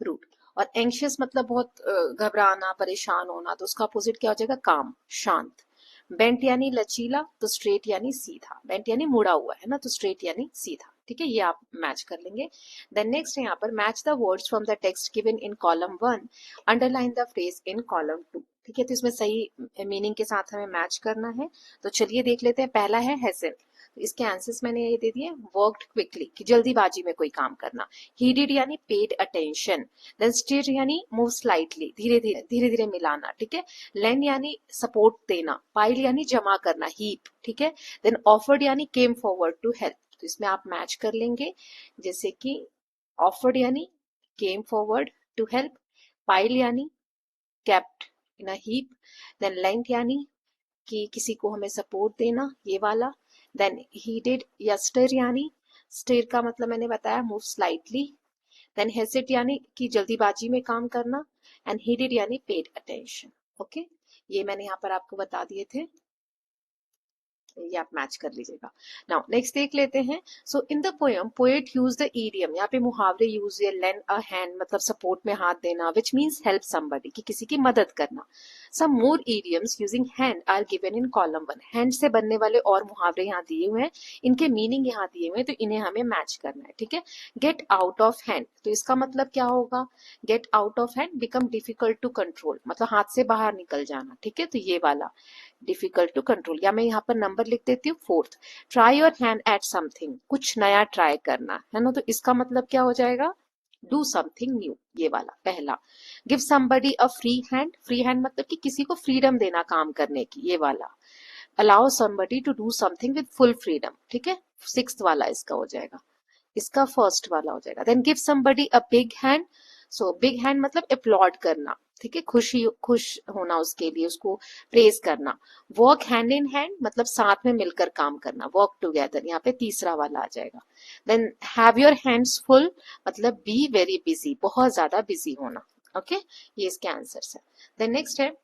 रूड। और एंशियस मतलब बहुत घबराना, परेशान होना, तो उसका अपोजिट क्या हो जाएगा? काम, शांत। बेंट यानी लचीला, तो स्ट्रेट यानी सीधा, बेंट यानी मुड़ा हुआ, है ना, तो स्ट्रेट यानी सीधा, ठीक है, ये आप मैच कर लेंगे। देन नेक्स्ट है यहाँ पर match the words from the text given in column 1, underline the phrase in column 2, ठीक है। तो इसमें सही मीनिंग के साथ हमें मैच करना है, तो चलिए देख लेते हैं। पहला है हैसल, तो इसके आंसर्स मैंने ये दे दिए। वर्कड क्विकली, कि जल्दीबाजी में कोई काम करना। ही डिड यानी पेड अटेंशन। देन स्टिर यानी मूव स्लाइटली, धीरे धीरे मिलाना, ठीक है। लेंड यानी सपोर्ट देना। पाइल यानी जमा करना, हीप, ठीक है। देन ऑफर्ड यानी केम फॉरवर्ड टू हेल्प, तो इसमें आप मैच कर लेंगे, जैसे कि ऑफर्ड यानी came forward to help, pile यानी kept in a heap, then length यानी कि किसी को हमें सपोर्ट देना, ये वाला। देन ही डिड या स्टिर यानी, स्टिर का मतलब मैंने बताया मूव स्लाइटली। देन हेसिट यानी कि जल्दीबाजी में काम करना, एंड ही डिड यानी पेड अटेंशन। ओके, ये मैंने यहाँ पर आपको बता दिए थे। ये आप मैच कर लीजिएगा। नाउ नेक्स्ट देख लेते हैं। So in the poem poet use the idiom, यहाँ पे मुहावरे यूज है, लेंड अ हैंड मतलब सपोर्ट में हाथ देना, विच मीन्स हेल्प समबडी कि किसी की मदद करना। Some more idioms using hand are given in column 1। Hand से बनने वाले और मुहावरे यहाँ दिए हुए हैं, इनके मीनिंग यहाँ दिए हुए हैं, तो इन्हें हमें मैच करना है, ठीक है। गेट आउट ऑफ हैंड, तो इसका मतलब क्या होगा, get out of hand become difficult to control, मतलब हाथ से बाहर निकल जाना, ठीक है, तो ये वाला डिफिकल्ट टू कंट्रोल। या मैं यहाँ पर नंबर लिख देती हूँ 4th। Try your hand eight something, कुछ नया ट्राई करना है ना, तो इसका मतलब क्या हो जाएगा, डू समथिंग न्यू, ये वाला पहला। Give somebody a free hand, free hand मतलब कि किसी को फ्रीडम देना काम करने की, ये वाला। Allow somebody to do something with full freedom, ठीक है, 6th वाला इसका हो जाएगा, इसका फर्स्ट वाला हो जाएगा। Then give somebody a big hand, so big hand मतलब अपलॉड करना, ठीक है, खुश होना उसके लिए, उसको प्रेज करना। वर्क हैंड इन हैंड मतलब साथ में मिलकर काम करना, वर्क टुगेदर, यहाँ पे तीसरा वाला आ जाएगा। Then have your hands full मतलब बी वेरी बिजी, बहुत ज्यादा बिजी होना, ओके, ये इसके आंसर्स है। देन नेक्स्ट है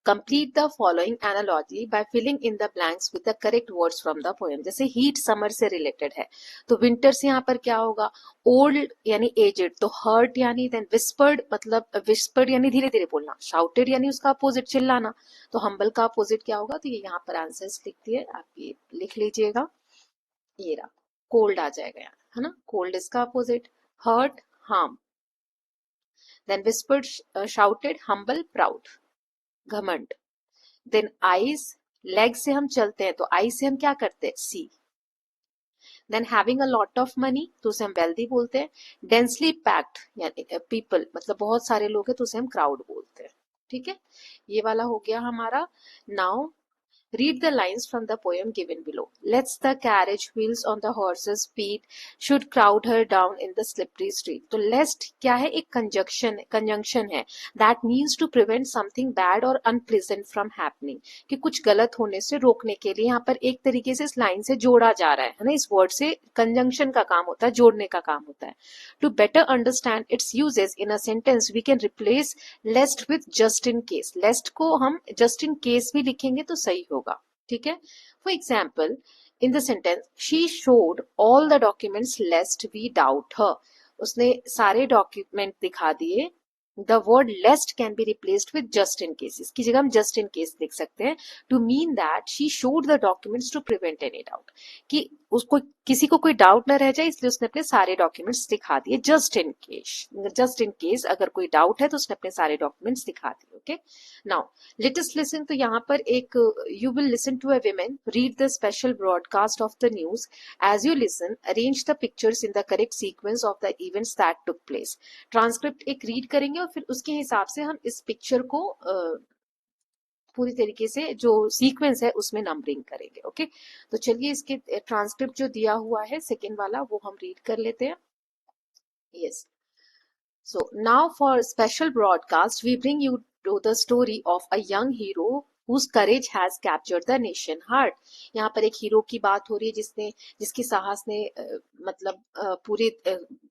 complete the following analogy by filling in the blanks with the correct words from the poem। जैसे हीट समर से रिलेटेड है, तो विंटर से यहाँ पर क्या होगा, ओल्ड यानी एजेड, तो हर्ट यानी, देन विस्पर्ड मतलब विस्पर्ड यानी धीरे धीरे बोलना, शाउटेड यानी उसका अपोजिट चिल्लाना, तो हम्बल का अपोजिट क्या होगा, तो ये यहाँ पर आंसर्स लिख दिए, आप ये लिख लीजिएगा, ये रहा, कोल्ड आ जाएगा यहाँ, है ना, कोल्ड इसका opposite, hurt harm, then whispered shouted, humble proud घमंड। देन आईज, लेग से हम चलते हैं, तो आई से हम क्या करते हैं, see. Then having a lot of money, तो उसे हम वेल्दी बोलते हैं। डेंसली पैक्ड यानी पीपल मतलब बहुत सारे लोग हैं, तो उसे हम क्राउड बोलते हैं, ठीक है, ये वाला हो गया हमारा। Now read the lines from the poem given below। Let's the carriage wheels on the horse's feet should crowd her down in the slippery street। तो lest क्या है, एक conjunction है, that means to prevent something bad or unpleasant from happening, कि कुछ गलत होने से रोकने के लिए यहाँ पर एक तरीके से इस लाइन से जोड़ा जा रहा है ना, इस वर्ड से कंजंक्शन का काम होता है, जोड़ने का काम होता है। To better understand its uses in a sentence we can replace lest with just in case। lest को हम just in case भी लिखेंगे तो सही होगा, ठीक है। For example in the sentence she showed all the documents lest we doubt her, उसने सारे डॉक्यूमेंट दिखा दिए, the word lest can be replaced with just in case, इसकी जगह हम जस्ट इन केस लिख सकते हैं, to mean that she showed the documents to prevent any doubt, कि उसको किसी को कोई डाउट न रह जाए, इसलिए उसने अपने सारे डॉक्यूमेंट्स दिखा दिए, जस्ट इन केस अगर कोई डाउट है तो उसने अपने सारे डॉक्यूमेंट्स दिखा दिए, okay. Now let us listen, तो यहाँ पर एक you will listen to a women read the special broadcast of the news. As you listen arrange the pictures in the correct sequence of the events that took place. Transcript एक read करेंगे और फिर उसके हिसाब से हम इस picture को पूरी तरीके से जो सीक्वेंस है उसमें नंबरिंग करेंगे, ओके। तो चलिए इसके ट्रांसक्रिप्ट जो दिया हुआ है सेकेंड वाला वो हम रीड कर लेते हैं। Yes, so now for special broadcast, we bring you to the story of a young hero whose courage has captured the nation heart। यहाँ पर एक हीरो की बात हो रही है जिसकी साहस ने मतलब पूरे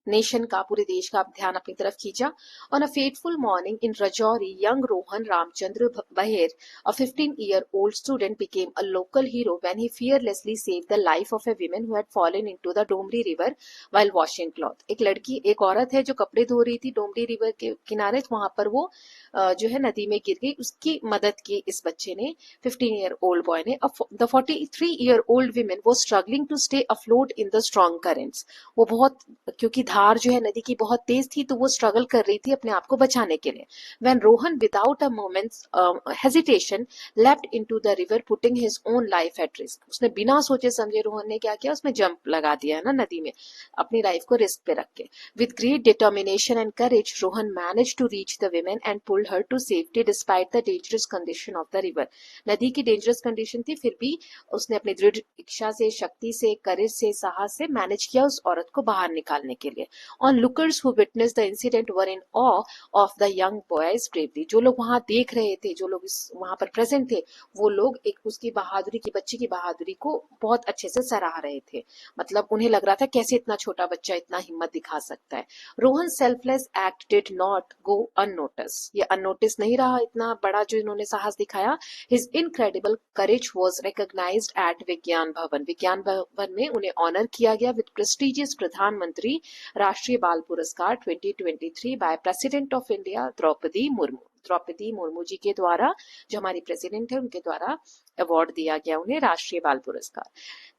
नेशन का, पूरे देश का ध्यान अपनी तरफ खींचा। On a fateful morning in Rajouri, young Rohan Ramchandra Baher, a 15-year-old student, became a local hero when he fearlessly saved the life of a woman who had fallen into the Domri river while washing cloth। एक औरत है जो कपड़े धो रही थी Domri river के किनारे, तो वहां पर वो जो है नदी में गिर गई, उसकी मदद की इस बच्चे ने, 15-year-old बॉय ने। The 43-year-old woman was struggling to stay afloat in the strong currents। वो बहुत, क्योंकि धार जो है नदी की बहुत तेज थी, तो वो स्ट्रगल कर रही थी अपने आप को बचाने के लिए। When Rohan without a moment's hesitation leapt into the river putting his own life at risk। उसने बिना सोचे समझे रोहन ने क्या किया, उसमें जंप लगा दिया है ना नदी में, अपनी लाइफ को रिस्क पे रख के। With great determination and courage, Rohan managed to reach the women and pulled her to safety despite the dangerous condition of the river। नदी की डेंजरस कंडीशन थी, फिर भी उसने अपनी दृढ़ इच्छा से, शक्ति से, करेज से, साहस से मैनेज किया उस औरत को बाहर निकालने के लिए। है। Onlookers who witness the incident were in awe of the young boy's bravery. जो लोग वहां देख रहे थे, जो लोग वहां पर प्रेजेंट थे, वो लोग एक उसकी बहादुरी की, बच्ची की बहादुरी को बहुत अच्छे से सराह रहे थे। मतलब उन्हें लग रहा था कैसे इतना छोटा बच्चा इतना हिम्मत दिखा सकता है। Rohan selfless act did not go unnoticed. ये अननोटिस नहीं रहा इतना बड़ा जो इन्होंने साहस दिखाया। His incredible courage was recognized at Vigyan Bhavan. विज्ञान भवन में उन्हें ऑनर किया गया विद प्रेस्टिजियस प्रधानमंत्री राष्ट्रीय Bal Puraskar 2023 by President of India Droupadi Murmu. Droupadi Murmu ji के द्वारा, जो हमारी प्रेसिडेंट है, उनके द्वारा अवार्ड दिया गया उन्हें राष्ट्रीय बाल पुरस्कार।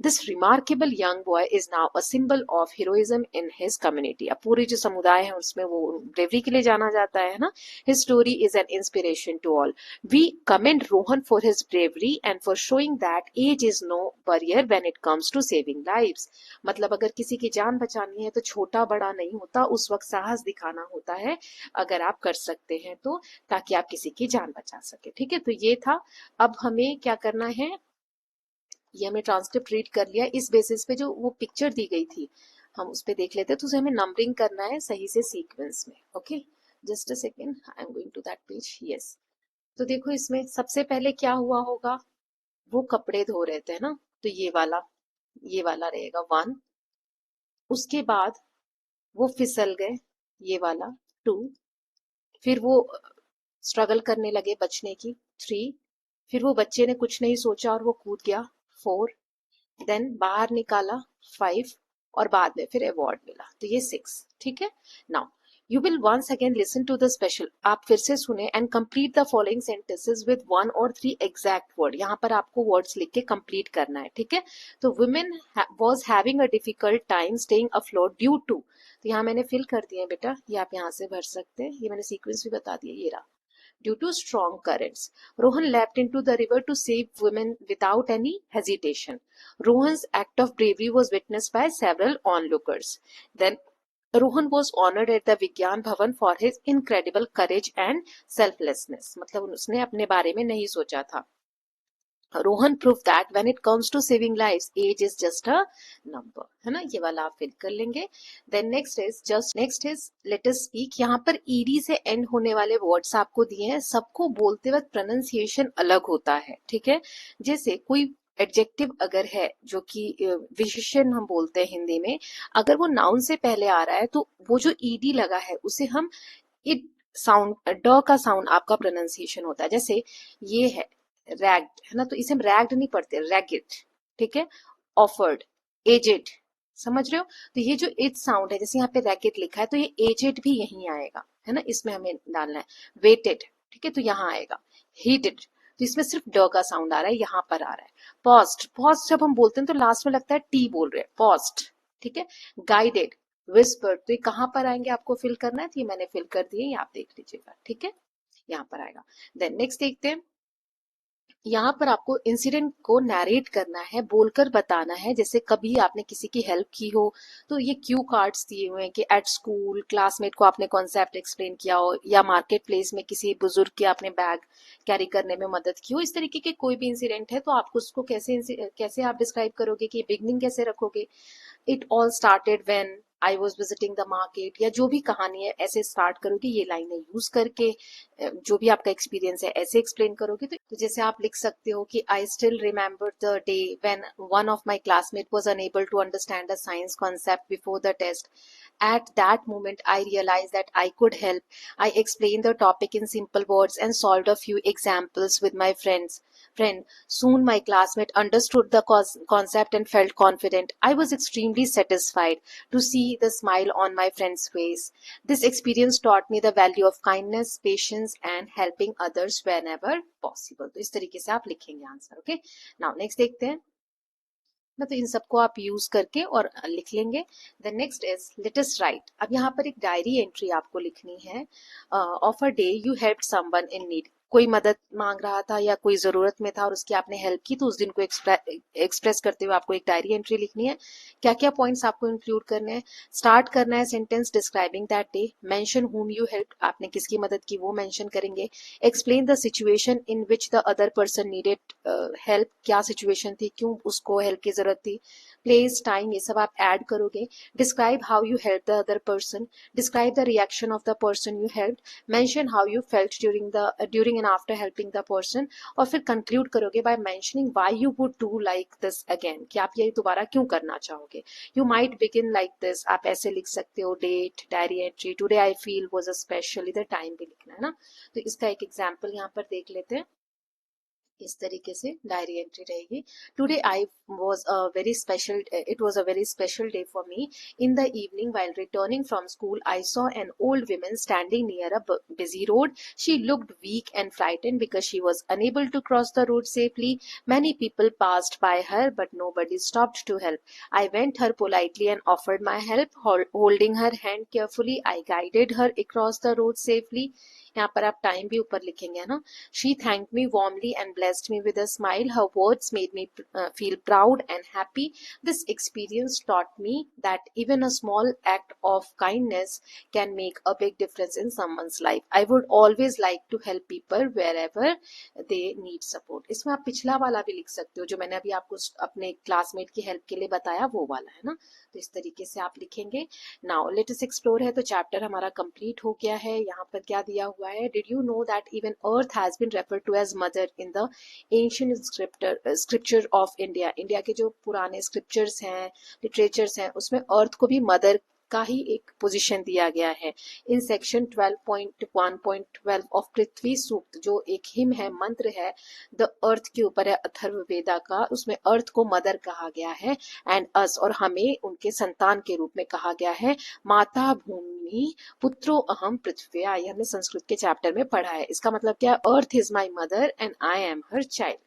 This remarkable young boy is now a symbol of heroism in his community. अब पूरी जो समुदाय है उसमें वो ब्रेवरी के लिए जाना जाता है ना। His story is an inspiration to all. We commend Rohan for his bravery and for showing that age is no barrier when it comes to saving lives. मतलब अगर किसी की जान बचानी है तो छोटा बड़ा नहीं होता, उस वक्त साहस दिखाना होता है अगर आप कर सकते हैं तो, ताकि आप किसी की जान बचा सके। ठीक है, तो ये था। अब हमें क्या करना है, ये हमने ट्रांसक्रिप्ट रीड कर लिया। इस बेसिस पे जो वो पिक्चर दी गई थी हम उस पे देख लेते हैं, तो उसे हमें नंबरिंग करना है सही से सीक्वेंस में। Okay, just a second, I am going to that page. Yes, तो देखो इसमें सबसे पहले क्या हुआ होगा, वो कपड़े धो रहे थे ना, तो ये वाला रहेगा 1। उसके बाद वो फिसल गए, ये वाला 2। फिर वो स्ट्रगल करने लगे बचने की, 3। फिर वो बच्चे ने कुछ नहीं सोचा और वो कूद गया, 4। देन बाहर निकाला, 5। और बाद में फिर अवार्ड मिला, तो ये 6। ठीक है, now you will once again listen to the special. आप फिर से सुने and complete the following sentences with 1 और 3 एग्जैक्ट वर्ड। यहाँ पर आपको वर्ड्स लिख के कंप्लीट करना है। ठीक है, तो women was having a difficult time staying afloat due to, तो यहाँ मैंने फिल कर दिया है बेटा, ये आप यहाँ से भर सकते हैं, ये मैंने सीक्वेंस भी बता दिया, ये रहा। Due to strong currents, Rohan leapt into the river to save women without any hesitation. Rohan's act of bravery was witnessed by several onlookers. Then Rohan was honored at the Vigyan Bhavan for his incredible courage and selflessness. मतलब उसने अपने बारे में नहीं सोचा था। Rohan proof that when it comes to saving lives age is just a number, है ना, ये वाला आप फिल कर लेंगे। Then next is let us speak. यहाँ पर ईडी से एंड होने वाले वर्ड्स आपको दिए हैं, सबको बोलते वक्त प्रोनाउंसिएशन अलग होता है। ठीक है, जैसे कोई एडजेक्टिव अगर है जो कि विशेषण हम बोलते हैं हिंदी में, अगर वो नाउन से पहले आ रहा है तो वो जो ईडी लगा है उसे हम इट साउंड, ड का साउंड आपका प्रोनाउंसिएशन होता है। जैसे ये है रैग्ड, है ना, तो इसे हम रैग्ड नहीं पढ़ते, रैगिड। ठीक है, ऑफर्ड, एजेड, समझ रहे हो, तो ये जो एज साउंड है, जैसे यहाँ पे रैगिड लिखा है तो ये एजेड भी यहीं आएगा, है ना, इसमें हमें डालना है। वेटेड, ठीक है, तो यहाँ आएगा। हीटेड, तो इसमें सिर्फ ड का साउंड आ रहा है, यहाँ पर आ रहा है। पॉस्ट, पॉस्ट जब हम बोलते हैं तो लास्ट में लगता है टी बोल रहे हैं, पॉस्ट। ठीक है, गाइडेड, विस्पर्ड, तो ये कहाँ पर आएंगे आपको फिल करना है, तो ये मैंने फिल कर दिए, ये आप देख लीजिएगा। ठीक है, यहाँ पर आएगा। देन नेक्स्ट देखते हैं, यहाँ पर आपको इंसिडेंट को नैरेट करना है, बोलकर बताना है। जैसे कभी आपने किसी की हेल्प की हो, तो ये क्यू कार्ड्स दिए हुए हैं कि एट स्कूल क्लासमेट को आपने कॉन्सेप्ट एक्सप्लेन किया हो, या मार्केट प्लेस में किसी बुजुर्ग के आपने बैग कैरी करने में मदद की हो। इस तरीके के कोई भी इंसिडेंट है तो आपको उसको कैसे आप डिस्क्राइब करोगे, कि बिगनिंग कैसे रखोगे। It all started when I was visiting the market, या जो भी कहानी है ऐसे स्टार्ट करोगे, ये लाइनें यूज करके जो भी आपका एक्सपीरियंस है ऐसे एक्सप्लेन करोगे। तो जैसे आप लिख सकते हो कि I still remember the day when one of my classmate was unable to understand the science concept before the test. At that moment, I realized that I could help. I explained the topic in simple words and solved a few examples with my friend. Soon my classmate understood the concept and felt confident. I was extremely satisfied to see the smile on my friend's face. This experience taught me the value of kindness, patience and helping others whenever possible. तो इस तरीके से आप लिखेंगे answer. Okay, now next देखते हैं ना, तो इन सबको आप यूज करके और लिख लेंगे। The next is let us right. अब यहाँ पर एक डायरी एंट्री आपको लिखनी है। Of a day you helped someone in need. कोई मदद मांग रहा था या कोई जरूरत में था और उसकी आपने हेल्प की, तो उस दिन को एक्सप्रेस करते हुए आपको एक डायरी एंट्री लिखनी है। क्या क्या पॉइंट्स आपको इंक्लूड करने हैं? स्टार्ट करना है sentence describing that day, mention whom you helped, आपने किसकी मदद की वो मेंशन करेंगे। Explain the situation in which the other person needed help, क्या सिचुएशन थी, क्यों उसको हेल्प की जरूरत थी। प्लेस, टाइम, ये सब आप ऐड करोगे। Describe how you help the other person, describe the reaction of the person you help, mention how you felt during and after helping the person, और फिर कंक्लूड करोगे by mentioning why you would do like this again, कि आप ये दोबारा क्यों करना चाहोगे। You might begin like this, आप ऐसे लिख सकते हो, date, diary entry, today I feel was a special, इधर टाइम भी लिखना है ना। तो इसका एक एग्जांपल यहाँ पर देख लेते हैं। इस तरीके से डायरी एंट्री रहेगी। Today I was a very special, it was a very special day for me. In the evening while returning from school I saw an old woman standing near a busy road. She looked weak and frightened because she was unable to cross the road safely. Many people passed by her, but nobody stopped to help. I went her politely and offered my help. Holding her hand carefully, I guided her across the road safely. यहाँ पर आप time भी ऊपर लिखेंगे, है ना। She thanked me warmly and blessed me with a smile. Her words made me feel proud and happy. This experience taught me that even a small act of kindness can make a big difference in someone's life. I would always like to help people wherever they need support. इसमें आप पिछला वाला भी लिख सकते हो, जो मैंने अभी आपको अपने क्लासमेट की हेल्प के लिए बताया वो वाला, है ना। तो इस तरीके से आप लिखेंगे। नाउ लेट अस एक्सप्लोर है, तो चैप्टर हमारा कंप्लीट हो गया है। यहाँ पर क्या दिया हुआ है, did you know that even earth has been referred to as mother in the ancient scripture of India. India के जो पुराने स्क्रिप्चर्स हैं, लिटरेचर्स हैं, उसमें अर्थ को भी मदर का ही एक पोजीशन दिया गया है। इन सेक्शन 12.1.12 ऑफ पृथ्वी सूक्त, जो एक हिम है, मंत्र है, द अर्थ के ऊपर है, अथर्ववेदा का, उसमें अर्थ को मदर कहा गया है। एंड अस, और हमें उनके संतान के रूप में कहा गया है। माता भूमि पुत्रो अहम पृथ्व्या, ये हमने संस्कृत के चैप्टर में पढ़ा है। इसका मतलब क्या है, earth is my mother and I am her child.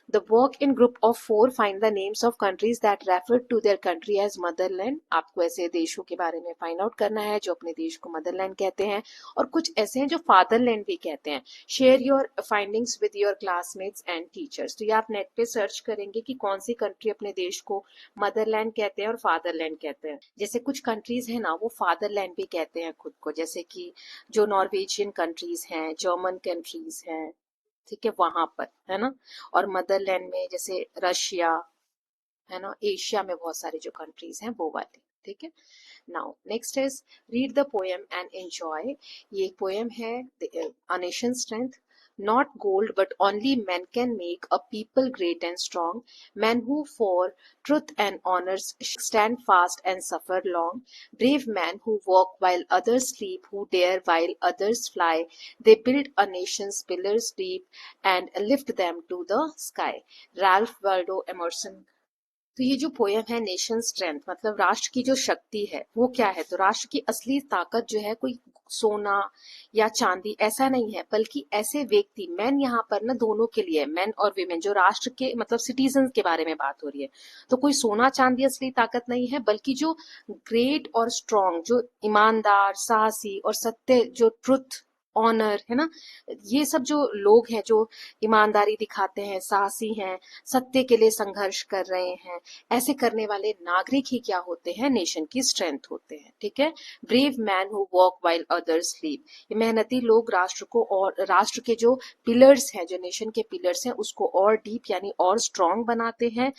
The work in group of 4, find the names of countries that refer to their country as motherland. आपको ऐसे देशों के बारे में फाइंड आउट करना है जो अपने देश को मदरलैंड कहते हैं, और कुछ ऐसे हैं जो फादरलैंड भी कहते हैं। Share your findings with your classmates and teachers. तो ये आप नेट पे सर्च करेंगे कि कौन सी कंट्री अपने देश को मदरलैंड कहते हैं और फादरलैंड कहते हैं। जैसे कुछ कंट्रीज हैं ना, वो फादरलैंड भी कहते हैं खुद को, जैसे कि जो नॉर्वेजियन कंट्रीज हैं, जर्मन कंट्रीज हैं, ठीक है, वहां पर, है ना। और मदरलैंड में जैसे रशिया, है ना, एशिया में बहुत सारे जो कंट्रीज हैं वो वाले, ठीक है। Now next is read the poem and enjoy. ये एक पोएम है, a nation strength. Not gold, but only men can make a people great and strong. Men who for truth and honor stand fast and suffer long. Brave men who walk while others sleep, who dare while others fly. They build a nation's pillars deep and lift them to the sky. Ralph Waldo Emerson। तो ये जो poem है nation strength, मतलब राष्ट्र की जो शक्ति है वो क्या है, तो राष्ट्र की असली ताकत जो है कोई सोना या चांदी ऐसा नहीं है, बल्कि ऐसे व्यक्ति, मैन यहाँ पर ना दोनों के लिए, मैन और विमेन, जो राष्ट्र के मतलब सिटीजन के बारे में बात हो रही है। तो कोई सोना चांदी असली ताकत नहीं है, बल्कि जो ग्रेट और स्ट्रॉन्ग, जो ईमानदार, साहसी और सत्य, जो ट्रुथ, ऑनर, है ना, ये सब जो लोग हैं जो ईमानदारी दिखाते हैं, साहसी हैं, सत्य के लिए संघर्ष कर रहे हैं, ऐसे करने वाले नागरिक ही क्या होते हैं, नेशन की स्ट्रेंथ होते हैं, ठीक है। Brave man who walk while others sleep, ये मेहनती लोग राष्ट्र को, और राष्ट्र के जो पिलर्स हैं, जो नेशन के पिलर्स हैं, उसको और डीप यानी और स्ट्रॉन्ग बनाते हैं।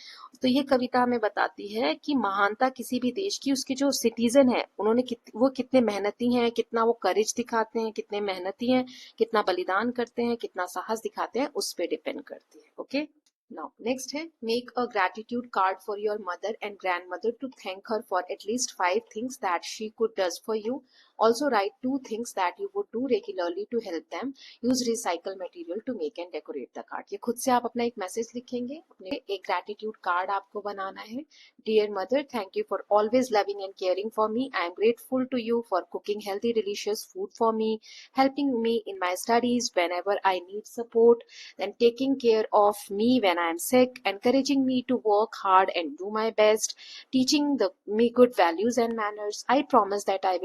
तो ये कविता हमें बताती है कि महानता किसी भी देश की उसके जो सिटीजन है उन्होंने वो कितने मेहनती हैं, कितना वो करेज दिखाते हैं, कितने मेहनती हैं, कितना बलिदान करते हैं, कितना साहस दिखाते हैं, उस पर डिपेंड करती है। Okay, now next is, make a gratitude card for your mother and grandmother to thank her for at least 5 things that she could does for you. Also write 2 things that you would do regularly to help them. Use recycled material to make and decorate the card. ये खुद से आप अपना एक message लिखेंगे, अपने एक gratitude card आपको बनाना है। Dear mother, thank you for always loving and caring for me. I am grateful to you for cooking healthy, delicious food for me, helping me in my studies whenever I need support, then taking care of me when I am sick, encouraging me to work hard and do my best, teaching me good values and manners. I promise that I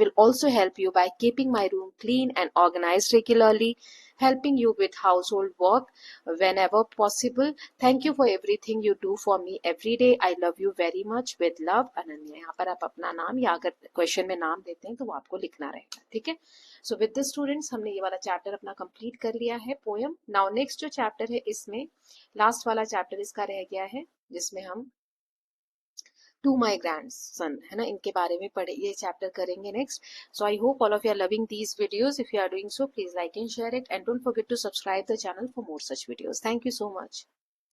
will also help you by keeping my room clean and organized regularly, helping you with household work whenever possible. Thank you for everything you do for me every day. I love you very much. With love, Ananya. यहाँ पर आप अपना नाम या अगर question में नाम देते हैं तो वो आपको लिखना रहेगा, ठीक है। सो विद द स्टूडेंट्स हमने ये वाला चैप्टर अपना कंप्लीट कर लिया है पोएम। नाउ नेक्स्ट जो चैप्टर है इसमें लास्ट वाला चैप्टर इसका रह गया है जिसमें हम टू माई ग्रैंड सन है ना इनके बारे में पढ़े ये चैप्टर करेंगे next. So I hope all of you are loving these videos. If you are doing so please like and share it and don't forget to subscribe the channel for more such videos. Thank you so much.